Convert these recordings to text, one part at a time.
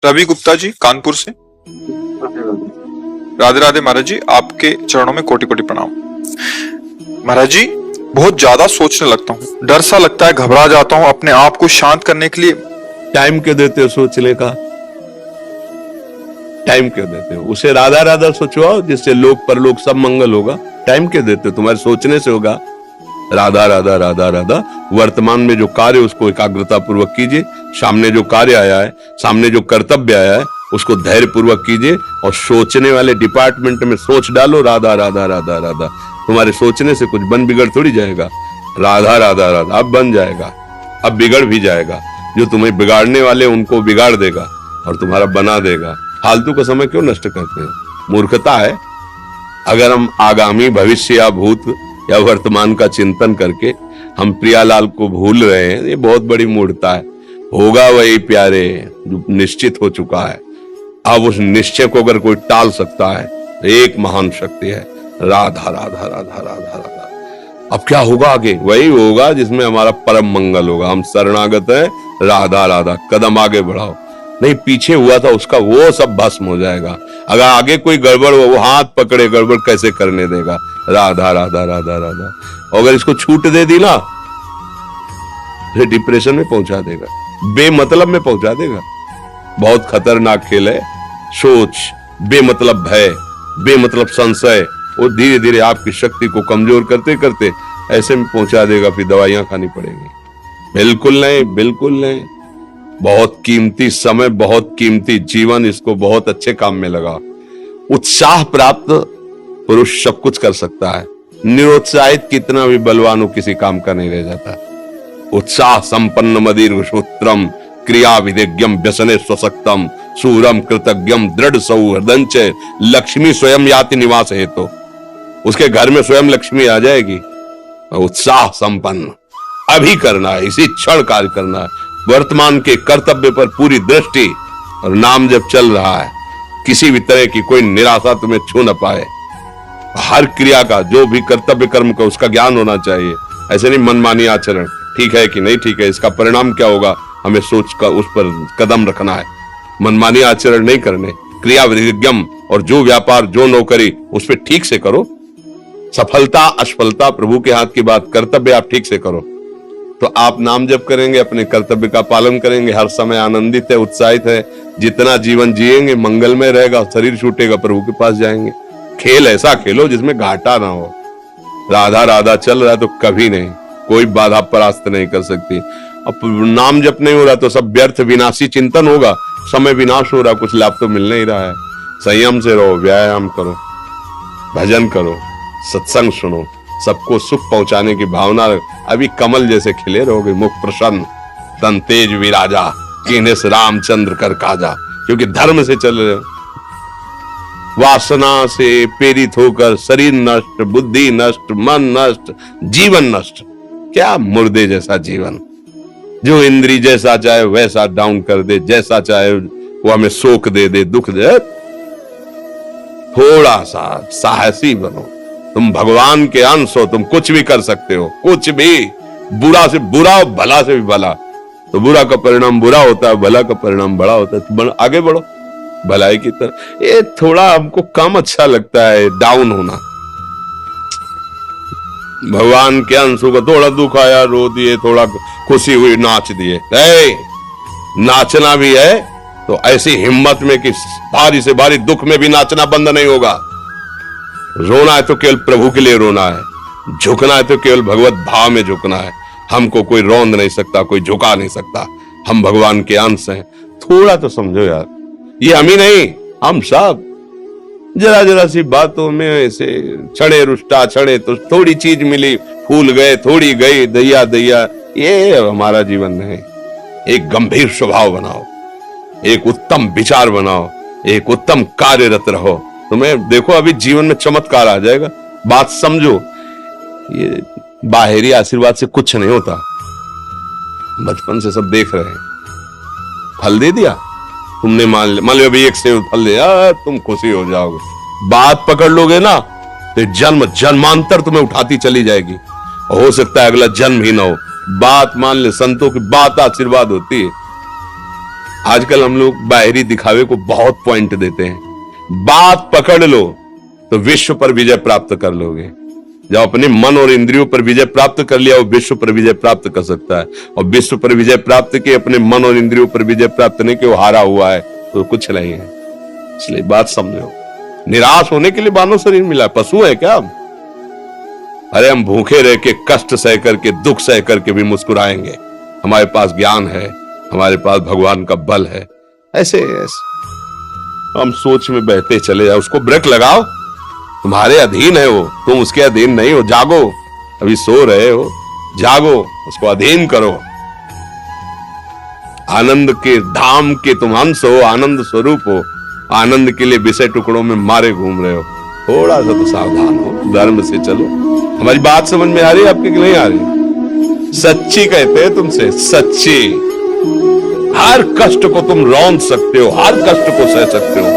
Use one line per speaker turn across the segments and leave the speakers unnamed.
रवि गुप्ता जी कानपुर से। राधे राधे महाराज जी, आपके चरणों में कोटि कोटि प्रणाम। महाराज जी, बहुत ज्यादा सोचने लगता हूँ, डर सा लगता है, घबरा जाता हूँ। अपने आप को शांत करने के लिए
टाइम क्यों देते हो सोचने का? टाइम क्यों देते हो? उसे राधा राधा सोचो जिससे लोक परलोक सब मंगल होगा। टाइम क्यों देते हो? तुम्हारे सोचने से होगा। राधा राधा राधा राधा। वर्तमान में जो कार्य उसको एकाग्रता पूर्वक कीजिए। सामने जो कार्य आया है, सामने जो कर्तव्य आया है, उसको धैर्य पूर्वक कीजिए और सोचने वाले डिपार्टमेंट में सोच डालो राधा राधा राधा राधा। तुम्हारे सोचने से कुछ बन बिगड़ थोड़ी जाएगा। राधा राधा राधा अब बन जाएगा, अब बिगड़ भी जाएगा। जो तुम्हें बिगाड़ने वाले उनको बिगाड़ देगा और तुम्हारा बना देगा। फालतू का समय क्यों नष्ट करते हैं? मूर्खता है। अगर हम आगामी भविष्य या भूत या वर्तमान का चिंतन करके हम प्रियालाल को भूल रहे हैं, ये बहुत बड़ी मूर्खता है। होगा वही प्यारे जो निश्चित हो चुका है। अब उस निश्चय को अगर कोई टाल सकता है तो एक महान शक्ति है, राधा राधा राधा राधा राधा। अब क्या होगा आगे? वही होगा जिसमें हमारा परम मंगल होगा। हम शरणागत हैं, राधा राधा। कदम आगे बढ़ाओ। नहीं, पीछे हुआ था उसका वो सब भस्म हो जाएगा। अगर आगे कोई गड़बड़ हो, वो हाथ पकड़े गड़बड़ कैसे करने देगा? राधा राधा राधा राधा। अगर इसको छूट दे दी ना, फिर डिप्रेशन में पहुंचा देगा, बेमतलब में पहुंचा देगा। बहुत खतरनाक खेल है। सोच, बेमतलब भय, बेमतलब संशय, वो धीरे धीरे आपकी शक्ति को कमजोर करते करते ऐसे में पहुंचा देगा, फिर दवाइयां खानी पड़ेगी। बिल्कुल नहीं, बिल्कुल नहीं। बहुत कीमती समय, बहुत कीमती जीवन, इसको बहुत अच्छे काम में लगा। उत्साह प्राप्त पुरुष सब कुछ कर सकता है। निरुत्साहित कितना भी बलवान हो, किसी काम का नहीं रह जाता। उत्साह संपन्न मदीर्घ सूत्रम क्रिया विधिज्ञम व्यसने स्वसक्तम सूरम कृतज्ञम दृढ़ सौहृदंच लक्ष्मी स्वयं याति निवास हेतु। उसके घर में स्वयं लक्ष्मी आ जाएगी। उत्साह संपन्न अभी करना है, इसी क्षण कार्य करना है। वर्तमान के कर्तव्य पर पूरी दृष्टि और नाम जब चल रहा है, किसी भी तरह की कोई निराशा तुम्हें छू न पाए। हर क्रिया का, जो भी कर्तव्य कर्म का, उसका ज्ञान होना चाहिए। ऐसे नहीं मनमानी आचरण, ठीक है कि नहीं ठीक है, इसका परिणाम क्या होगा, हमें सोच कर उस पर कदम रखना है। मनमानी आचरण नहीं करने। क्रिया विधिज्ञम, और जो व्यापार जो नौकरी उस पर ठीक से करो। सफलता असफलता प्रभु के हाथ की बात, कर्तव्य आप ठीक से करो तो आप नाम जप करेंगे, अपने कर्तव्य का पालन करेंगे, हर समय आनंदित है, उत्साहित है। जितना जीवन जिएंगे मंगलमय रहेगा। शरीर छूटेगा, प्रभु के पास जाएंगे। खेल ऐसा खेलो जिसमें घाटा ना हो। राधा राधा चल रहा है तो कभी नहीं, कोई बाधा परास्त नहीं कर सकती। अब नाम जप नहीं हो रहा तो सब व्यर्थ विनाशी चिंतन होगा। समय विनाश हो रहा, कुछ लाभ तो मिल नहीं रहा है। संयम से रहो, व्यायाम करो, भजन करो, सत्संग सुनो, सबको सुख पहुंचाने की भावना। अभी कमल जैसे खिले रहोगे, मुख प्रसन्न, तन तेज विराजा, कीन्हे से रामचंद्र कर काजा। क्योंकि धर्म से चल रहे हो। वासना से प्रेरित होकर शरीर नष्ट, बुद्धि नष्ट, मन नष्ट, जीवन नष्ट। क्या मुर्दे जैसा जीवन, जो इंद्री जैसा चाहे वैसा डाउन कर दे, जैसा चाहे वो हमें शोक दे दे, दुख दे। थोड़ा सा साहसी बनो। तुम भगवान के अंश हो, तुम कुछ भी कर सकते हो, कुछ भी। बुरा से बुरा और भला से भी भला। तो बुरा का परिणाम बुरा होता है, भला का परिणाम बड़ा होता है। तो आगे बढ़ो भलाई की तरफ। ये थोड़ा हमको कम अच्छा लगता है डाउन होना। भगवान के अंश को थोड़ा दुख आया, रो दिए, थोड़ा खुशी हुई, नाच दिए। नाचना भी है तो ऐसी हिम्मत में कि भारी से भारी दुख में भी नाचना बंद नहीं होगा। रोना है तो केवल प्रभु के लिए रोना है। झुकना है तो केवल भगवत भाव में झुकना है। हमको कोई रौंद नहीं सकता, कोई झुका नहीं सकता। हम भगवान के अंश हैं। थोड़ा तो समझो यार, ये हम ही नहीं, हम सब जरा जरा सी बातों में ऐसे छड़े रुष्टा, छड़े तो थोड़ी चीज मिली, फूल गए, थोड़ी गई, दैया दैया। ये हमारा जीवन नहीं। एक गंभीर स्वभाव बनाओ, एक उत्तम विचार बनाओ, एक उत्तम कार्यरत रहो। तुम्हें देखो अभी जीवन में चमत्कार आ जाएगा। बात समझो, ये बाहरी आशीर्वाद से कुछ नहीं होता। बचपन से सब देख रहे हैं। फल दे दिया तुमने, मान लो अभी एक सेब फल दिया, तुम खुशी हो जाओगे। बात पकड़ लोगे ना तो जन्म जन्मांतर तुम्हें उठाती चली जाएगी। हो सकता है अगला जन्म ही ना हो। बात मान ले, संतों की बात आशीर्वाद होती है। आजकल हम लोग बाहरी दिखावे को बहुत पॉइंट देते हैं। बात पकड़ लो तो विश्व पर विजय प्राप्त कर लोगे। जब अपने मन और इंद्रियों पर विजय प्राप्त कर लिया, वो विश्व पर विजय प्राप्त कर सकता है। और विश्व पर विजय प्राप्त किए, अपने मन और इंद्रियों पर विजय प्राप्त नहीं किया, वो हारा हुआ है तो कुछ नहीं है। इसलिए बात समझो, निराश होने के लिए मानव शरीर मिला, पशु है क्या हम? अरे हम भूखे रह के, कष्ट सह करके, दुख सह करके भी मुस्कुराएंगे। हमारे पास ज्ञान है, हमारे पास भगवान का बल है। ऐसे हम सोच में बहते चले जाओ, उसको ब्रेक लगाओ। तुम्हारे अधीन है वो, तुम उसके अधीन नहीं हो। जागो, अभी सो रहे हो, जागो, उसको अधीन करो। आनंद के धाम के तुम अंश हो, आनंद स्वरूप हो। आनंद के लिए विषय टुकड़ों में मारे घूम रहे हो। थोड़ा सा तो सावधान हो, धर्म से चलो। हमारी बात समझ में आ रही है आपकी कि नहीं आ रही? सच्ची कहते हैं तुमसे, सच्ची। हर कष्ट को तुम रौंद सकते हो, हर कष्ट को सह सकते हो।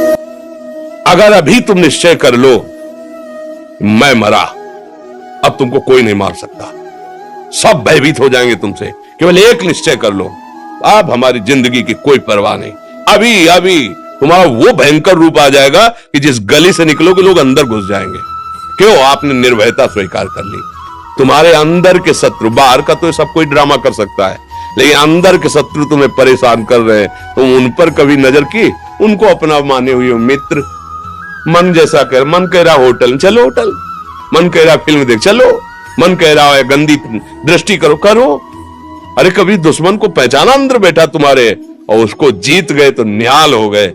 अगर अभी तुम निश्चय कर लो मैं मरा, अब तुमको कोई नहीं मार सकता। सब भयभीत हो जाएंगे तुमसे। केवल एक निश्चय कर लो, अब हमारी जिंदगी की कोई परवाह नहीं। अभी अभी तुम्हारा वो भयंकर रूप आ जाएगा कि जिस गली से निकलोगे लोग अंदर घुस जाएंगे। क्यों? आपने निर्भयता स्वीकार कर ली। तुम्हारे अंदर के शत्रु, बाहर का तो सब कोई ड्रामा कर सकता है, लेकिन अंदर के शत्रु तुम्हें परेशान कर रहे हैं। तुम उन पर कभी नजर की? उनको अपना माने हुए मित्र। मन जैसा कह, मन कह रहा होटल चलो, होटल। मन कह रहा फिल्म देख चलो। मन कह रहा है गंदी दृष्टि करो, करो। अरे कभी दुश्मन को पहचाना अंदर बैठा तुम्हारे, और उसको जीत गए तो निहाल हो गए,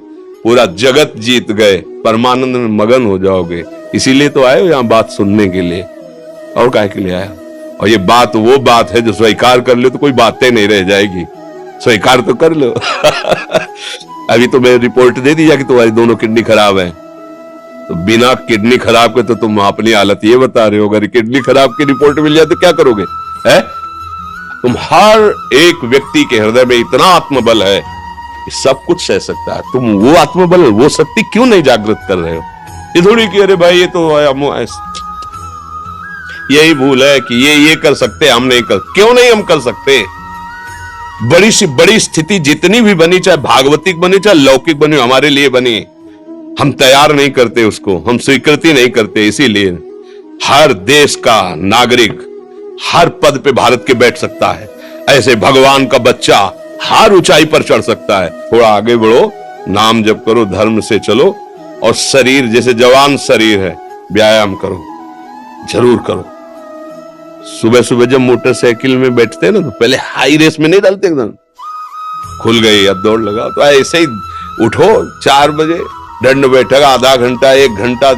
पूरा जगत जीत गए, परमानंद में मगन हो जाओगे। इसीलिए तो आए हो यहां बात सुनने के लिए, और काहे के लिए आया? और ये बात वो बात है जो स्वीकार कर लो तो कोई बातें नहीं रह जाएगी। स्वीकार तो कर लो। अभी तो मैं रिपोर्ट दे दी कि तुम्हारी दोनों किडनी खराब है, तो बिना किडनी खराब के तो तुम अपनी हालत ये बता रहे हो। अगर किडनी खराब की रिपोर्ट मिल जाए तो क्या करोगे? है तुम हर एक व्यक्ति के हृदय में इतना आत्मबल है कि सब कुछ सह सकता है। तुम वो आत्मबल, वो शक्ति क्यों नहीं जागृत कर रहे हो? ये थोड़ी कि अरे भाई ये तो यही भूल है कि ये कर सकते, हम नहीं कर। क्यों नहीं हम कर सकते? बड़ी सी बड़ी स्थिति जितनी भी बनी, चाहे भागवतिक बनी चाहे लौकिक बनी, हमारे लिए बनी, हम तैयार नहीं करते उसको, हम स्वीकृति नहीं करते। इसीलिए हर देश का नागरिक हर पद पे भारत के बैठ सकता है। ऐसे भगवान का बच्चा हर ऊंचाई पर चढ़ सकता है। थोड़ा आगे बढ़ो, नाम जप करो, धर्म से चलो, और शरीर जैसे जवान शरीर है, व्यायाम करो, जरूर करो। सुबह सुबह जब मोटरसाइकिल में बैठते हैं ना, तो पहले हाई रेस में नहीं डालते, एकदम खुल गई अब दौड़ लगा, तो ऐसे ही उठो 4 बजे, दंड बैठक आधा घंटा 1 घंटा,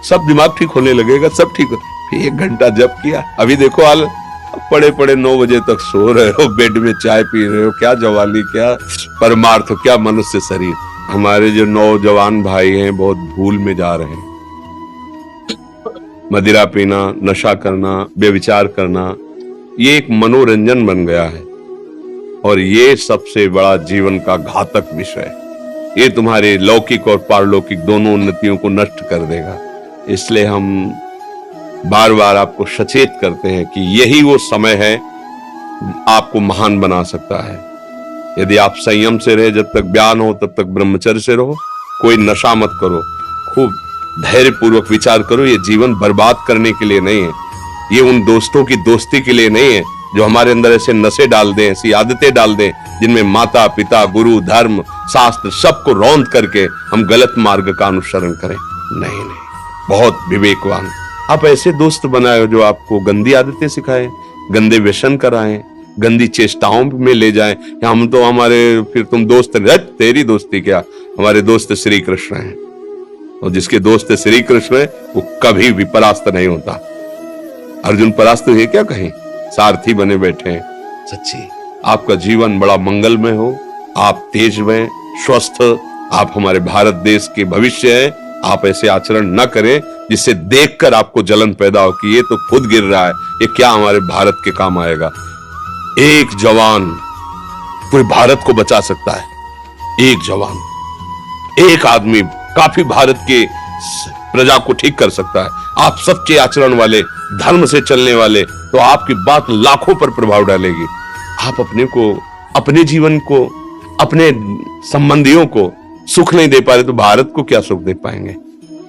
सब दिमाग ठीक होने लगेगा, सब ठीक हो। फिर 1 घंटा जप किया। अभी देखो हाल, पड़े पड़े 9 बजे तक सो रहे हो, बेड में चाय पी रहे हो। क्या जवानी, क्या परमार्थ, क्या मनुष्य शरीर। हमारे जो नौजवान भाई हैं बहुत भूल में जा रहे हैं। मदिरा पीना, नशा करना, व्यभिचार करना, ये एक मनोरंजन बन गया है, और ये सबसे बड़ा जीवन का घातक विषय है। ये तुम्हारे लौकिक और पारलौकिक दोनों उन्नतियों को नष्ट कर देगा। इसलिए हम बार बार आपको सचेत करते हैं कि यही वो समय है आपको महान बना सकता है। यदि आप संयम से रहे, जब तक ज्ञान हो तब तक ब्रह्मचर्य से रहो, कोई नशा मत करो, खूब धैर्य पूर्वक विचार करो। ये जीवन बर्बाद करने के लिए नहीं है, ये उन दोस्तों की दोस्ती के लिए नहीं है जो हमारे अंदर ऐसे नशे डाल दें, ऐसी आदतें डाल दें जिनमें माता पिता, गुरु, धर्म, शास्त्र सबको रौंद करके हम गलत मार्ग का अनुसरण करें। नहीं नहीं, बहुत विवेकवान। आप ऐसे दोस्त बनाए जो आपको गंदी आदतें सिखाएं, गंदे व्यसन कराएं, गंदी चेष्टाओं में ले जाएं। हम तो हमारे, फिर तुम दोस्त, तेरी दोस्ती क्या, हमारे दोस्त श्री कृष्ण हैं, और जिसके दोस्त श्री कृष्ण है वो कभी भी परास्त नहीं होता। अर्जुन परास्त हुए क्या कहीं? सारथी बने बैठे हैं। सच्ची आपका जीवन बड़ा मंगलमय हो, आप तेजमय, स्वस्थ, आप हमारे भारत देश के भविष्य हैं। आप ऐसे आचरण न करें जिससे देखकर आपको जलन पैदा हो कि ये तो खुद गिर रहा है, ये क्या हमारे भारत के काम आएगा। एक जवान पूरे भारत को बचा सकता है। एक जवान, एक आदमी काफी भारत के प्रजा को ठीक कर सकता है। आप सच्चे आचरण वाले, धर्म से चलने वाले, तो आपकी बात लाखों पर प्रभाव डालेगी। आप अपने को, अपने जीवन को अपने संबंधियों को सुख नहीं दे पा रहे तो भारत को क्या सुख दे पाएंगे?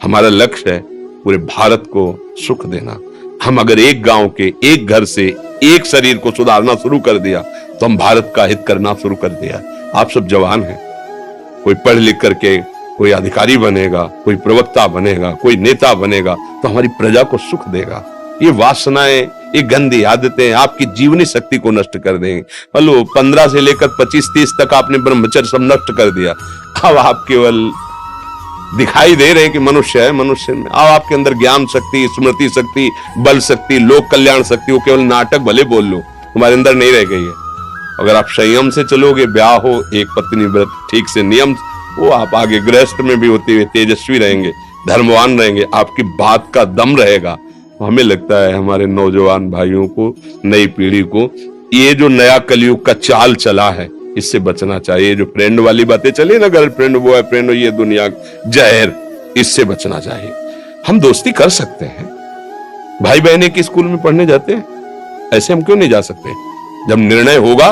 हमारा लक्ष्य है पूरे भारत को सुख देना। हम अगर एक गांव के एक घर से एक शरीर को सुधारना शुरू कर दिया तो हम भारत का हित करना शुरू कर दिया। आप सब जवान हैं, कोई पढ़ लिख करके कोई अधिकारी बनेगा, कोई प्रवक्ता बनेगा, कोई नेता बनेगा तो हमारी प्रजा को सुख देगा। ये वासनाएं, ये गंदी आदतें आपकी जीवनी शक्ति को नष्ट कर देंगे। हेलो 15 से लेकर 25-30 तक आपने ब्रह्मचर्य सब नष्ट कर दिया। अब आप केवल दिखाई दे रहे हैं कि मनुष्य है, मनुष्य में अब आपके अंदर ज्ञान शक्ति, स्मृति शक्ति, बल शक्ति, लोक कल्याण शक्ति, वो केवल नाटक भले बोल लो, तुम्हारे अंदर नहीं रह गई है। अगर आप संयम से चलोगे, ब्याह हो, एक पत्नी व्रत ठीक से नियम, वो आप आगे गृहस्थ में भी होते हुए तेजस्वी रहेंगे, धर्मवान रहेंगे, आपकी बात का दम रहेगा। हमें लगता है हमारे नौजवान भाइयों को, नई पीढ़ी को, ये जो नया कलयुग का चाल चला है इससे बचना चाहिए। जो फ्रेंड वाली बातें चली ना, गर्लफ्रेंड, बॉयफ्रेंड, ये दुनिया जहर, इससे बचना चाहिए। हम दोस्ती कर सकते हैं, भाई बहन एक स्कूल में पढ़ने जाते हैं, ऐसे हम क्यों नहीं जा सकते? जब निर्णय होगा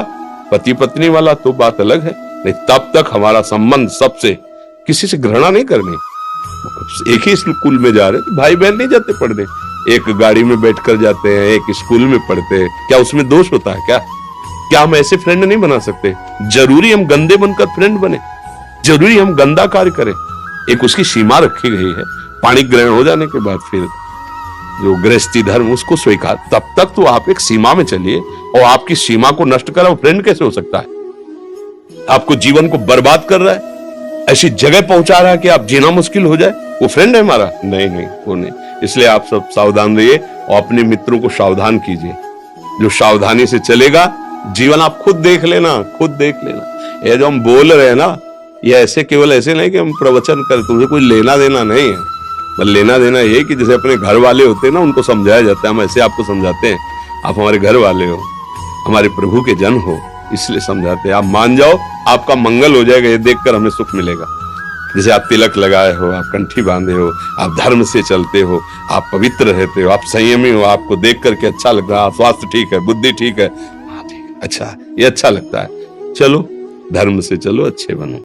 पति पत्नी वाला तो बात अलग है, नहीं तब तक हमारा संबंध सबसे, किसी से घृणा नहीं करनी। एक ही स्कूल में जा रहे तो भाई बहन नहीं जाते पढ़ने, एक गाड़ी में बैठकर जाते हैं, एक स्कूल में पढ़ते हैं, क्या उसमें दोष होता है? क्या हम ऐसे फ्रेंड नहीं बना सकते? जरूरी हम गंदे बनकर फ्रेंड बने? जरूरी हम गंदा कार्य करें? एक उसकी सीमा रखी गई है। पाणी ग्रहण हो जाने के बाद फिर जो गृहस्थी धर्म उसको स्वीकार, तब तक तो आप एक सीमा में चलिए, और आपकी सीमा को नष्ट करा वो फ्रेंड कैसे हो सकता है? आपको जीवन को बर्बाद कर रहा है, ऐसी जगह पहुंचा रहा है कि आप जीना मुश्किल हो जाए, वो फ्रेंड है हमारा? नहीं, वो नहीं। इसलिए आप सब सावधान रहिए और अपने मित्रों को सावधान कीजिए। जो सावधानी से चलेगा, जीवन आप खुद देख लेना, खुद देख लेना। ये जो हम बोल रहे हैं ना, ये ऐसे केवल ऐसे नहीं कि हम प्रवचन करें, तुमसे कोई लेना देना नहीं है। बस लेना देना ये कि जैसे अपने घर वाले होते हैं ना, उनको समझाया जाता है, हम ऐसे आपको समझाते हैं। आप हमारे घर वाले हो, हमारे प्रभु के जन हो, इसलिए समझाते हैं। आप मान जाओ, आपका मंगल हो जाएगा, ये देखकर हमें सुख मिलेगा। जैसे आप तिलक लगाए हो, आप कंठी बांधे हो, आप धर्म से चलते हो, आप पवित्र रहते हो, आप संयमी हो, आपको देख करके अच्छा लग रहा है, स्वास्थ्य ठीक है, बुद्धि ठीक है, हाँ ठीक है, अच्छा, ये अच्छा लगता है। चलो धर्म से चलो, अच्छे बनो।